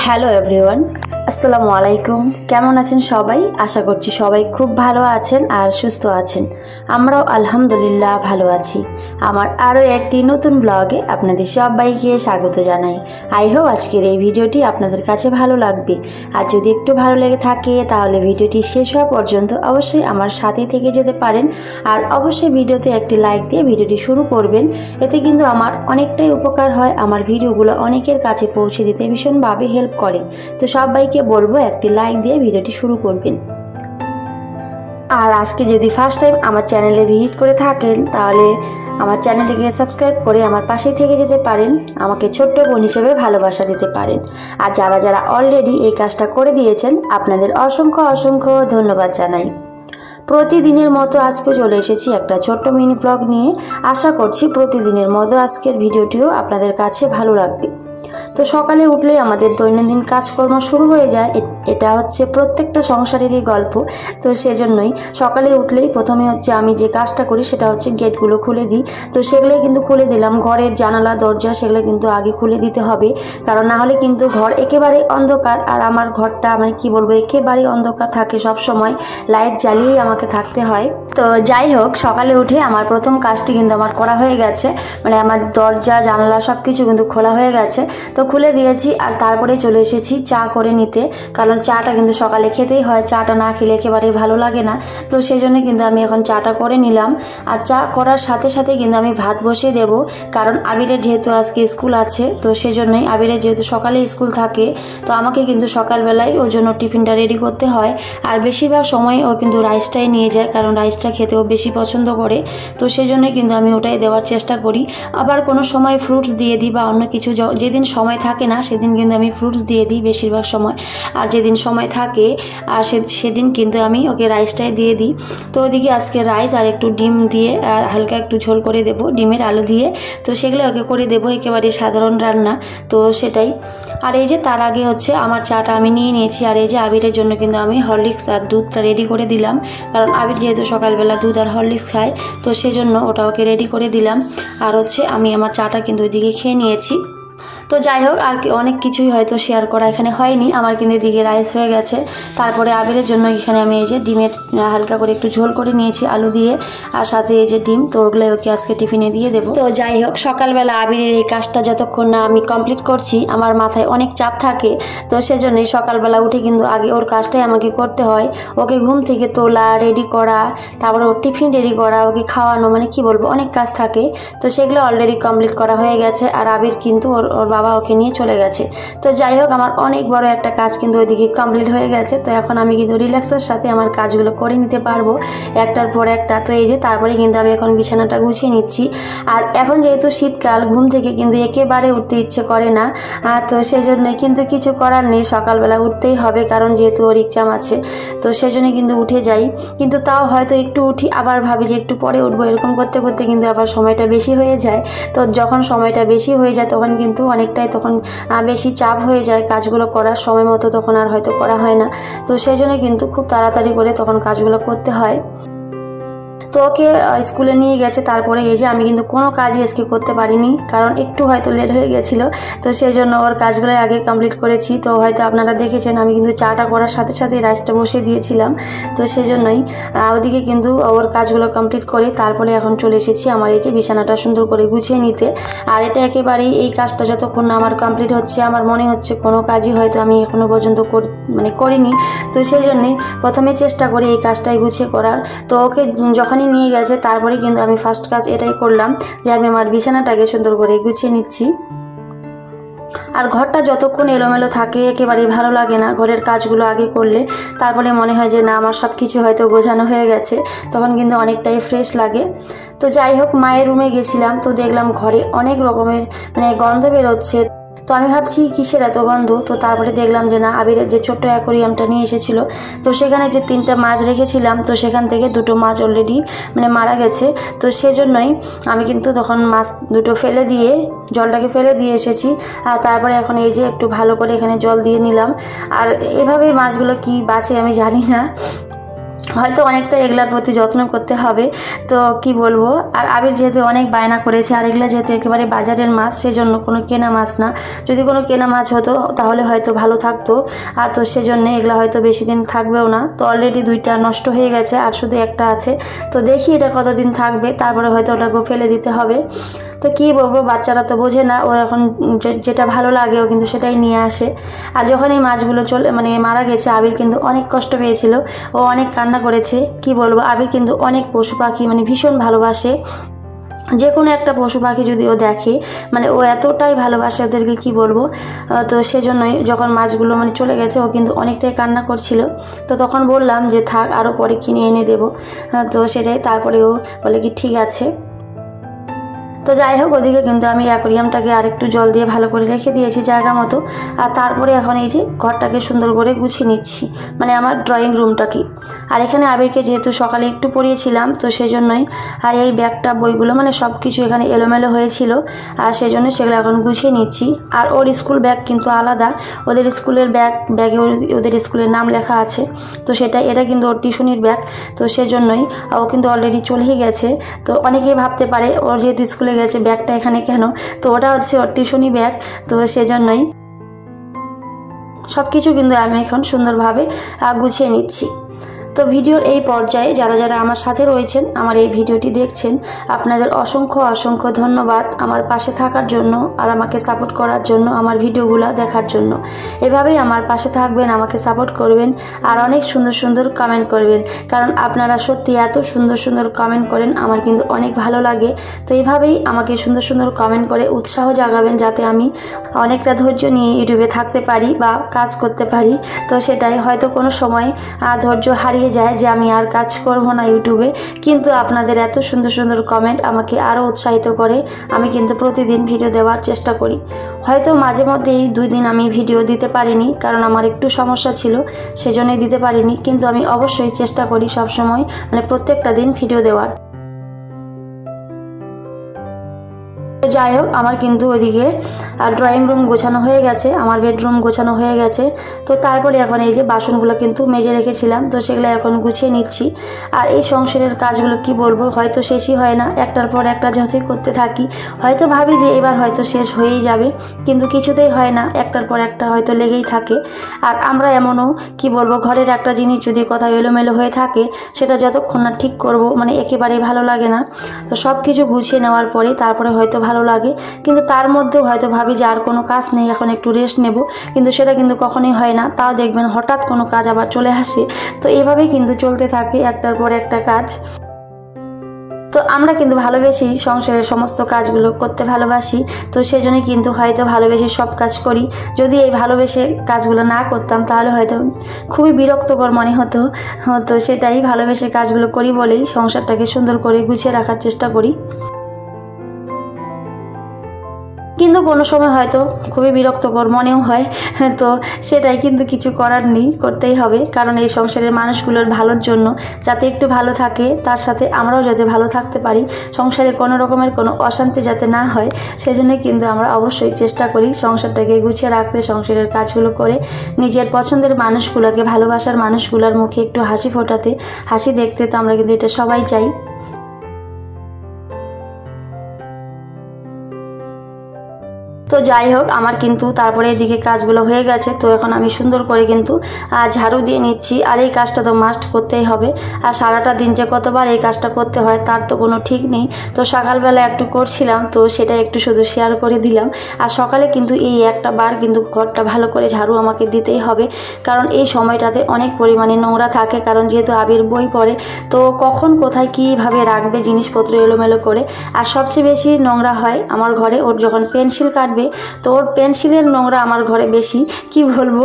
Hello everyone, আসসালামু আলাইকুম। কেমন আছেন সবাই? আশা করছি সবাই খুব ভালো আছেন আর সুস্থ আছেন। আমরাও আলহামদুলিল্লাহ ভালো আছি। আমার আরও একটি নতুন ব্লগে আপনাদের সবাইকে স্বাগত জানাই। আই হোপ আজকের এই ভিডিওটি আপনাদের কাছে ভালো লাগবে। আর যদি একটু ভালো লেগে থাকে তাহলে ভিডিওটি শেষ হওয়া পর্যন্ত অবশ্যই আমার সাথে থেকে যেতে পারেন। আর অবশ্যই ভিডিওতে একটি লাইক দিয়ে ভিডিওটি শুরু করবেন। এতে কিন্তু আমার অনেকটাই উপকার হয়, আমার ভিডিওগুলো অনেকের কাছে পৌঁছে দিতে ভীষণভাবে হেল্প করে। তো সবাইকে বলবো একটি লাইক দিয়ে ভিডিওটি শুরু করবেন। আর আজকে যদি ফার্স্ট টাইম আমার চ্যানেলে ভিজিট করে থাকেন তাহলে আমার চ্যানেলটিকে সাবস্ক্রাইব করে আমার পাশেই থেকে যেতে পারেন, আমাকে ছোট্ট বোন হিসেবে ভালোবাসা দিতে পারেন। আর যারা যারা অলরেডি এই কাজটা করে দিয়েছেন আপনাদের অসংখ্য অসংখ্য ধন্যবাদ জানাই। প্রতিদিনের মতো আজকে চলে এসেছি একটা ছোট্ট মিনি ব্লগ নিয়ে। আশা করছি প্রতিদিনের মতো আজকের ভিডিওটিও আপনাদের কাছে ভালো লাগবে। তো সকালে উঠলেই আমাদের দৈনন্দিন কাজকর্ম শুরু হয়ে যায়। এটা হচ্ছে প্রত্যেকটা সংসারেরই গল্প। তো সেজন্যই সকালে উঠলেই প্রথমে হচ্ছে আমি যে কাজটা করি সেটা হচ্ছে গেটগুলো খুলে দিই। তো সেগুলোই কিন্তু খুলে দিলাম। ঘরের জানালা দরজা সেগুলো কিন্তু আগে খুলে দিতে হবে, কারণ না হলে কিন্তু ঘর একেবারে অন্ধকার। আর আমার ঘরটা কি বলবো, একেবারেই অন্ধকার থাকে সব সময়, লাইট জ্বালিয়েই আমাকে থাকতে হয়। তো যাই হোক, সকালে উঠে আমার প্রথম কাজটি কিন্তু আমার করা হয়ে গেছে। আমার দরজা জানালা সব কিছু কিন্তু খোলা হয়ে গেছে। তো খুলে দিয়েছি আর তারপরে চলে এসেছি চা করে নিতে, কারণ চাটা কিন্তু সকালে খেতেই হয়। চাটা না খেলে একেবারে ভালো লাগে না। তো সেই জন্য কিন্তু আমি এখন চাটা করে নিলাম। আর চা করার সাথে সাথে কিন্তু আমি ভাত বসিয়ে দেব, কারণ আবিরের যেহেতু আজকে স্কুল আছে। তো সেই জন্যই আবিরের যেহেতু সকালে স্কুল থাকে, তো আমাকে কিন্তু সকালবেলায় ওর জন্য টিফিনটা রেডি করতে হয়। আর বেশিরভাগ সময় ও কিন্তু রাইসটাই নিয়ে যায়, কারণ রাইসটা খেতেও বেশি পছন্দ করে। তো সেই জন্যই কিন্তু আমি ওটাই দেওয়ার চেষ্টা করি। আবার কোনো সময় ফ্রুটস দিয়ে দিই বা অন্য কিছু, যেদিন সময় থাকে না সেদিন কিন্তু আমি ফ্রুটস দিয়ে দিই বেশিরভাগ সময়। আর যেদিন সময় থাকে আর সেদিন কিন্তু আমি ওকে রাইসটাই দিয়ে দিই। তো ওদিকে আজকে রাইস আর একটু ডিম দিয়ে হালকা একটু ঝোল করে দেব, ডিমের আলু দিয়ে। তো সেগুলো ওকে করে দেবো, একেবারে সাধারণ রান্না। তো সেটাই। আর এই যে তার আগে হচ্ছে আমার চাটা আমি নিয়ে নিয়েছি। আর এই যে আবিরের জন্য কিন্তু আমি হরলিক্স আর দুধটা রেডি করে দিলাম, কারণ আবির যেহেতু সকালবেলা দুধ আর হরলিক্স খায়। তো সেজন্য ওটা ওকে রেডি করে দিলাম। আর হচ্ছে আমি আমার চাটা কিন্তু ওইদিকে খেয়ে নিয়েছি। তো যাই হোক, আর অনেক কিছুই হয়তো শেয়ার করা এখানে হয়নি। আমার কিন্তু এদিকে রাইস হয়ে গেছে। তারপরে আবিরের জন্য এখানে আমি এই যে ডিমের হালকা করে একটু ঝোল করে নিয়েছি আলু দিয়ে, আর সাথে এই যে ডিম। তো ওগুলো ওকে আজকে টিফিনে দিয়ে দেবো। তো যাই হোক, সকালবেলা আবিরের এই কাজটা যতক্ষণ না আমি কমপ্লিট করছি আমার মাথায় অনেক চাপ থাকে। তো সেজন্যই সকালবেলা উঠে কিন্তু আগে ওর কাজটাই আমাকে করতে হয়। ওকে ঘুম থেকে তোলা, রেডি করা, তারপরে ওর টিফিন রেডি করা, ওকে খাওয়ানো, কি বলবো, অনেক কাজ থাকে। তো সেগুলো অলরেডি কমপ্লিট করা হয়ে গেছে। আর আবির কিন্তু ওর বাবা ওকে নিয়ে চলে গেছে। তো যাই হোক, আমার অনেক বড় একটা কাজ কিন্তু ওইদিকে কমপ্লিট হয়ে গেছে। তো এখন আমি কিন্তু রিল্যাক্সের সাথে আমার কাজগুলো করে নিতে পারবো একটার পর একটা। তো এই যে তারপরে কিন্তু আমি এখন বিছানাটা গুছিয়ে নিচ্ছি। আর এখন যেহেতু শীতকাল, ঘুম থেকে কিন্তু একেবারে উঠতে ইচ্ছে করে না। তো সেজন্য কিন্তু কিছু করার নেই, সকালবেলা উঠতেই হবে, কারণ যেহেতু ওর এক্সাম আছে। তো সেজন্য কিন্তু উঠে যাই, কিন্তু তাও হয়তো একটু উঠি, আবার ভাবি যে একটু পরে উঠবো। এরকম করতে করতে কিন্তু আবার সময়টা বেশি হয়ে যায়। তো যখন সময়টা বেশি হয়ে যায় তখন কিন্তু অনেকটাই তখন বেশি চাপ হয়ে যায়, কাজগুলো করার সময় মতো তখন আর হয়তো করা হয় না। তো সেই জন্য কিন্তু খুব তাড়াতাড়ি করে তখন কাজগুলো করতে হয়। তো ওকে স্কুলে নিয়ে গেছে। তারপরে এই যে আমি কিন্তু কোনো কাজই আজকে করতে পারিনি, কারণ একটু হয়তো লেট হয়ে গেছিলো। তো সেই জন্য ওর কাজগুলোই আগে কমপ্লিট করেছি। তো হয়তো আপনারা দেখেছেন আমি কিন্তু চাটা করার সাথে সাথে রাইসটা বসিয়ে দিয়েছিলাম। তো সেই জন্যই ওদিকে কিন্তু ওর কাজগুলো কমপ্লিট করে তারপরে এখন চলে এসেছি আমার এই যে বিছানাটা সুন্দর করে গুছিয়ে নিতে। আর এটা একেবারেই, এই কাজটা যতক্ষণ না আমার কমপ্লিট হচ্ছে আমার মনে হচ্ছে কোনো কাজই হয়তো আমি এখনও পর্যন্ত করিনি। তো সেই জন্যই প্রথমে চেষ্টা করি এই কাজটাই গুছিয়ে করার। তো ওকে যখনই নিয়ে গেছে তারপরে কিন্তু আমি ফার্স্ট কাজ এটাই করলাম যে আমি আমার বিছানাটাকে সুন্দর করে গুছিয়ে নিচ্ছি। আর ঘরটা যতক্ষণ এলোমেলো থাকে একেবারেই ভালো লাগে না। ঘরের কাজগুলো আগে করলে তারপরে মনে হয় যে না, আমার সব কিছু হয়তো গোছানো হয়ে গেছে, তখন কিন্তু অনেকটাই ফ্রেশ লাগে। তো যাই হোক, মায়ের রুমে গেছিলাম। তো দেখলাম ঘরে অনেক রকমের গন্ধ বেরোচ্ছে। তো আমি ভাবছি কিসের এত গন্ধ। তো তারপরে দেখলাম যে না, আবিরের যে ছোট্ট অ্যাকোরিয়ামটা নিয়ে এসেছিল, তো সেখানে যে 3টা মাছ রেখেছিলাম, তো সেখান থেকে 2টো মাছ অলরেডি মারা গেছে। তো সেজন্যই আমি কিন্তু তখন মাছ 2টো ফেলে দিয়ে, জলটাকে ফেলে দিয়ে এসেছি। আর তারপরে এখন এই যে একটু ভালো করে এখানে জল দিয়ে নিলাম। আর এভাবে মাছগুলো কি বাঁচে আমি জানি না। হয়তো অনেকটা এগুলার প্রতি যত্ন করতে হবে। তো কি বলবো, আর আবির যেহেতু অনেক বায়না করেছে, আর এগুলা যেহেতু একেবারে বাজারের মাছ, সেজন্য কোনো কেনা মাছ না। যদি কোনো কেনা মাছ হতো তাহলে হয়তো ভালো থাকতো, আর তো সেজন্য এগুলা হয়তো বেশি দিন থাকবেও না। তো অলরেডি 2টা নষ্ট হয়ে গেছে, আর শুধু একটা আছে। তো দেখি এটা কতদিন থাকবে, তারপরে হয়তো ওটাকে ফেলে দিতে হবে। তো কী বলবো, বাচ্চারা তো বোঝে না, ওর এখন যেটা ভালো লাগে ও কিন্তু সেটাই নিয়ে আসে। আর যখন এই মাছগুলো মারা গেছে, আবির কিন্তু অনেক কষ্ট পেয়েছিল, ও অনেক কান্না করেছে। কি বলবো, আবির কিন্তু অনেক পশু পাখি ভীষণ ভালোবাসে। যে কোনো একটা পশু পাখি যদি ও দেখে ও এতটাই ভালোবাসে ওদেরকে, কি বলবো। তো সেজন্যই যখন মাছগুলো চলে গেছে, ও কিন্তু অনেকটাই কান্না করছিল। তো তখন বললাম যে থাক, আরও পরে কিনে এনে দেবো। তো সেটাই, তারপরে ও বলে কি ঠিক আছে। তো যাই হোক, ওদিকে কিন্তু আমি অ্যাকোরিয়ামটাকে আরেকটু জল দিয়ে ভালো করে রেখে দিয়েছি জায়গা মতো। আর তারপরে এখন এই যে ঘরটাকে সুন্দর করে গুছিয়ে নিচ্ছি, আমার ড্রয়িং রুমটাকে। আর এখানে আবিরকে যেহেতু সকালে একটু পড়িয়েছিলাম, তো সেজন্যই এই ব্যাগটা বইগুলো সব কিছু এখানে এলোমেলো হয়েছিল, আর সেজন্য সেগুলো এখন গুছিয়ে নিচ্ছি। আর ওর স্কুল ব্যাগ কিন্তু আলাদা, ওদের স্কুলের ব্যাগে ওদের স্কুলের নাম লেখা আছে। তো এটা কিন্তু ওর টিউশনির ব্যাগ। তো সেজন্যই ও কিন্তু অলরেডি চলেই গেছে। তো অনেকেই ভাবতে পারে ওর যেহেতু স্কুলে গেছে ব্যাগটা এখানে কেন, তো ওটা হচ্ছে ওর টিউশনি ব্যাগ। তো সেজন্যই সব কিছু কিন্তু আমি এখন সুন্দরভাবে গুছিয়ে নিচ্ছি। তো ভিডিওর এই পর্যায়ে যারা যারা আমার সাথে রয়েছেন, আমার এই ভিডিওটি দেখছেন, আপনাদের অসংখ্য অসংখ্য ধন্যবাদ আমার পাশে থাকার জন্য, আর আমাকে সাপোর্ট করার জন্য, আমার ভিডিওগুলো দেখার জন্য। এভাবেই আমার পাশে থাকবেন, আমাকে সাপোর্ট করবেন, আর অনেক সুন্দর সুন্দর কমেন্ট করবেন, কারণ আপনারা সত্যি এত সুন্দর সুন্দর কমেন্ট করেন, আমার কিন্তু অনেক ভালো লাগে। তো এইভাবেই আমাকে সুন্দর সুন্দর কমেন্ট করে উৎসাহ জাগাবেন, যাতে আমি অনেকটা ধৈর্য নিয়ে ইউটিউবে থাকতে পারি বা কাজ করতে পারি। তো সেটাই, হয়তো কোনো সময় ধৈর্য হারিয়ে যায় যে আমি আর কাজ করব না ইউটিউবে, কিন্তু আপনাদের এত সুন্দর সুন্দর কমেন্ট আমাকে আরও উৎসাহিত করে। আমি কিন্তু প্রতিদিন ভিডিও দেওয়ার চেষ্টা করি। হয়তো মাঝে মধ্যেই 2 দিন আমি ভিডিও দিতে পারিনি, কারণ আমার একটু সমস্যা ছিল, সেজন্যই দিতে পারিনি, কিন্তু আমি অবশ্যই চেষ্টা করি সবসময় প্রত্যেকটা দিন ভিডিও দেওয়ার। যাই হোক, আমার কিন্তু ওইদিকে ড্রয়িং রুম গোছানো হয়ে গেছে, আমার বেডরুম গোছানো হয়ে গেছে। তো তারপরে এখন এই যে বাসনগুলো কিন্তু মেজে রেখেছিলাম, তো সেগুলো এখন গুছিয়ে নিচ্ছি। আর এই সংসারের কাজগুলো কি বলবো, হয়তো শেষই হয় না, একটার পর একটা যতই করতে থাকি, হয়তো ভাবি যে এবার হয়তো শেষ হয়েই যাবে, কিন্তু কিছুতেই হয় না, একটার পর একটা হয়তো লেগেই থাকে। আর আমরা এমনও, কি বলবো, ঘরের একটা জিনিস যদি কোথাও এলোমেলো হয়ে থাকে, সেটা যতক্ষণ না ঠিক করবো একেবারেই ভালো লাগে না। তো সব কিছু গুছিয়ে নেওয়ার পরে তারপরে হয়তো ভালো লাগে, কিন্তু তার মধ্যেও হয়তো ভাবি যে আর কোনো কাজ নেই, এখন একটু রেস্ট নেব, কিন্তু সেটা কিন্তু কখনোই হয় না। তাও দেখবেন হঠাৎ কোনো কাজ আবার চলে আসে। তো এইভাবেই কিন্তু চলতে থাকে একটার পর একটা কাজ। তো আমরা কিন্তু ভালোবেসেই সংসারের সমস্ত কাজগুলো করতে ভালোবাসি, তো সেজন্য কিন্তু হয়তো ভালোবেসে সব কাজ করি। যদি এই ভালোবেসে কাজগুলো না করতাম তাহলে হয়তো খুবই বিরক্তকর মনে হতো। তো সেটাই, ভালোবেসে কাজগুলো করি বলেই সংসারটাকে সুন্দর করে গুছিয়ে রাখার চেষ্টা করি। কিন্তু কোনো সময় হয়তো খুবই বিরক্তকর মনেও হয়, তো সেটাই, কিন্তু কিছু করার নেই, করতেই হবে, কারণ এই সংসারের মানুষগুলোর ভালোর জন্য, যাতে একটু ভালো থাকে, তার সাথে আমরাও যাতে ভালো থাকতে পারি, সংসারে কোনো রকমের কোনো অশান্তি যাতে না হয়, সেজন্যই কিন্তু আমরা অবশ্যই চেষ্টা করি সংসারটাকে গুছিয়ে রাখতে, সংসারের কাজগুলো করে নিজের পছন্দের মানুষগুলোকে, ভালোবাসার মানুষগুলোর মুখে একটু হাসি ফোটাতে, হাসি দেখতে। তো আমরা কিন্তু এটা সবাই চাই। তো যাই হোক, আমার কিন্তু তারপরে এদিকে কাজগুলো হয়ে গেছে। তো এখন আমি সুন্দর করে কিন্তু ঝাড়ু দিয়ে নিচ্ছি, আর এই কাজটা তো মাস্ট করতেই হবে। আর সারাটা দিন যে কতবার এই কাজটা করতে হয় তার তো কোনো ঠিক নেই। তো সকালবেলা একটু করছিলাম, তো সেটা একটু শুধু শেয়ার করে দিলাম। আর সকালে কিন্তু এই একটা বার কিন্তু ঘরটা ভালো করে ঝাড়ু আমাকে দিতেই হবে, কারণ এই সময়টাতে অনেক পরিমাণে নোংরা থাকে, কারণ যেহেতু আবির বই পড়ে, তো কখন কোথায় কীভাবে রাখবে জিনিসপত্র এলোমেলো করে। আর সবচেয়ে বেশি নোংরা হয় আমার ঘরে ওর যখন পেন্সিল কাটবে, তো ওর পেন্সিলের নোংরা আমার ঘরে বেশি, কি বলবো,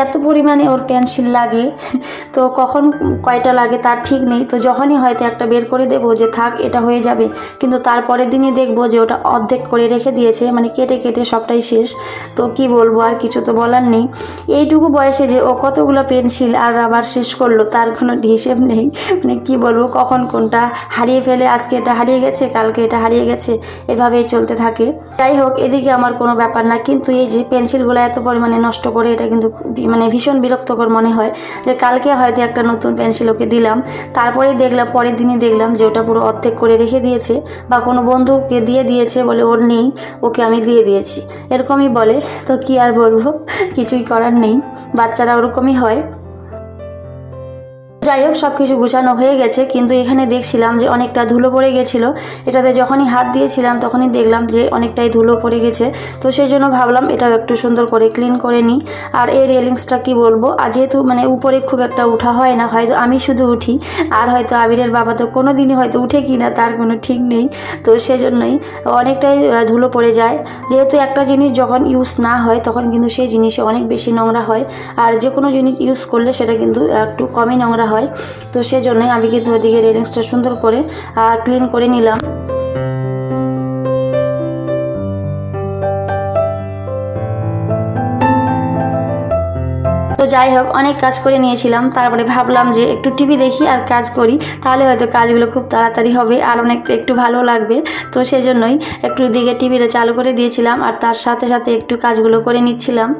এত পরিমাণে ওর পেন্সিল লাগে, তো কখন কয়টা লাগে তার ঠিক নেই। তো যখনই হয়তো একটা বের করে দেবো যে থাক এটা হয়ে যাবে, কিন্তু তারপরের দিনই দেখবো যে ওটা অর্ধেক করে রেখে দিয়েছে, কেটে কেটে সবটাই শেষ। তো কি বলবো, আর কিছু তো বলার নেই। এইটুকু বয়সে যে ও কতগুলো পেন্সিল আর রাবার শেষ করলো তার কোনো হিসেব নেই। কি বলবো, কখন কোনটা হারিয়ে ফেলে, আজকে এটা হারিয়ে গেছে, কালকে এটা হারিয়ে গেছে, এভাবেই চলতে থাকে। যাই হোক, এদিকে আমার আমার কোনো ব্যাপার না, কিন্তু এই যে পেন্সিলগুলো এত পরিমাণে নষ্ট করে এটা কিন্তু মানে ভীষণ বিরক্তকর মনে হয়। যে কালকে হয়তো একটা নতুন পেন্সিল ওকে দিলাম, তারপরেই দেখলাম পরের দিনই দেখলাম যে ওটা পুরো অর্ধেক করে রেখে দিয়েছে, বা কোনো বন্ধুকে দিয়ে দিয়েছে বলে ওর নেই, ওকে আমি দিয়ে দিয়েছি, এরকমই বলে। তো কি আর বলবো, কিছুই করার নেই, বাচ্চারা ওরকমই হয়। যাই হোক, সব কিছু গুছানো হয়ে গেছে, কিন্তু এখানে দেখছিলাম যে অনেকটা ধুলো পড়ে গেছিলো। এটাতে যখনই হাত দিয়েছিলাম তখনই দেখলাম যে অনেকটাই ধুলো পড়ে গেছে। তো সেই জন্য ভাবলাম এটাও একটু সুন্দর করে ক্লিন করে নিই। আর এই রেলিংসটা কি বলবো, আর যেহেতু মানে উপরে খুব একটা উঠা হয় না, হয়তো আমি শুধু উঠি, আর হয়তো আবিরের বাবা তো কোনো দিনই হয়তো উঠে কি না তার কোনো ঠিক নেই। তো সেজন্যই অনেকটাই ধুলো পড়ে যায়। যেহেতু একটা জিনিস যখন ইউজ না হয় তখন কিন্তু সেই জিনিসে অনেক বেশি নোংরা হয়, আর যে কোনো জিনিস ইউজ করলে সেটা কিন্তু একটু কমই নোংরা হয়। তো সেজন্যই আমি কিন্তু ওদিকে রেলিংসটা সুন্দর করে ক্লিন করে নিলাম। তো যাই হোক, অনেক কাজ করে নিয়েছিলাম, তারপরে ভাবলাম যে একটু টিভি দেখি আর কাজ করি, তাহলে হয়তো কাজগুলো খুব তাড়াতাড়ি হবে আর একটু ভালো লাগবে। তো সেজন্যই একটু দিকে টিভিটা চালু করে দিয়েছিলাম আর তার সাথে সাথে একটু কাজগুলো করে নিচ্ছিলাম।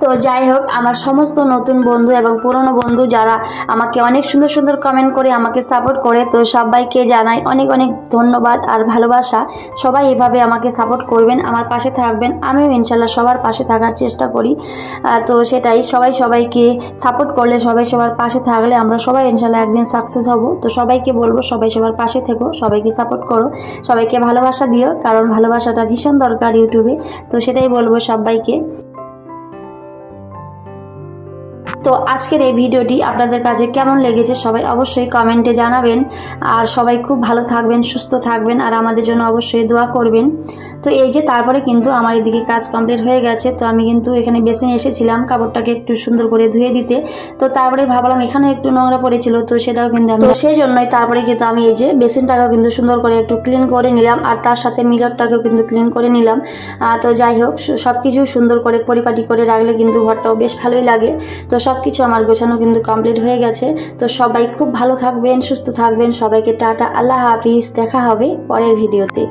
তো যাই হোক, আমার সমস্ত নতুন বন্ধু এবং পুরনো বন্ধু যারা আমাকে অনেক সুন্দর সুন্দর কমেন্ট করে আমাকে সাপোর্ট করে, তো সবাইকে জানাই অনেক অনেক ধন্যবাদ আর ভালোবাসা। সবাই এভাবে আমাকে সাপোর্ট করবেন, আমার পাশে থাকবেন, আমিও ইনশাল্লাহ সবার পাশে থাকার চেষ্টা করি। তো সেটাই, সবাই সবাইকে সাপোর্ট করলে, সবাই সবার পাশে থাকলে আমরা সবাই ইনশাল্লাহ একদিন সাকসেস হব। তো সবাইকে বলবো সবাই সবার পাশে থেকো, সবাইকে সাপোর্ট করো, সবাইকে ভালোবাসা দিও, কারণ ভালোবাসাটা ভীষণ দরকার ইউটিউবে। তো সেটাই বলবো সবাইকে। তো আজকের এই ভিডিওটি আপনাদের কাছে কেমন লেগেছে সবাই অবশ্যই কমেন্টে জানাবেন। আর সবাই খুব ভালো থাকবেন, সুস্থ থাকবেন, আর আমাদের জন্য অবশ্যই দোয়া করবেন। তো এই যে তারপরে কিন্তু আমার এদিকে কাজ কমপ্লিট হয়ে গেছে। তো আমি কিন্তু এখানে বেসিনে এসেছিলাম কাপড়টাকে একটু সুন্দর করে ধুয়ে দিতে। তো তারপরে ভাবলাম এখানে একটু নোংরা পড়েছিল, তো সেটাও কিন্তু তো সেই জন্যই তারপরে কিন্তু আমি এই যে বেসিনটাকেও কিন্তু সুন্দর করে একটু ক্লিন করে নিলাম, আর তার সাথে মিররটাকেও কিন্তু ক্লিন করে নিলাম। তো যাই হোক, সব কিছু সুন্দর করে পরিপাটি করে রাখলে কিন্তু ঘরটাও বেশ ভালোই লাগে। তো সব কিছু আমার গোছানো কিন্তু কমপ্লিট হয়ে গেছে। তো সবাই খুব ভালো থাকবেন, সুস্থ থাকবেন, সবাইকে টাটা, আল্লাহ হাফিজ, দেখা হবে পরের ভিডিওতে।